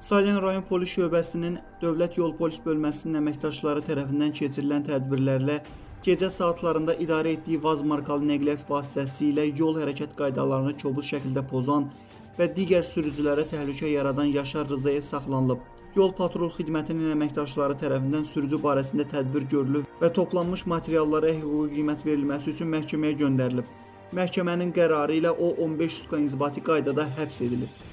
Salyan rayon polis şöbəsinin Dövlət Yol Polis bölməsinin əməkdaşları tərəfindən keçirilən tədbirlərlə gecə saatlarında idarə etdiyi VAZ markalı nəqliyyat vasitəsilə yol hərəkət qaydalarını kobud şəkildə pozan və digər sürücülərə təhlükə yaradan Yaşar Rzayev saxlanılıb. Yol patrul xidmətinin əməkdaşları tərəfindən sürücü barəsində tədbir görülüb və toplanmış materiallara hüquqi qiymət verilməsi üçün məhkəməyə göndərilib. Məhkəmənin qərarı ilə o 15 sutka inzibati qaydada həbs edilib.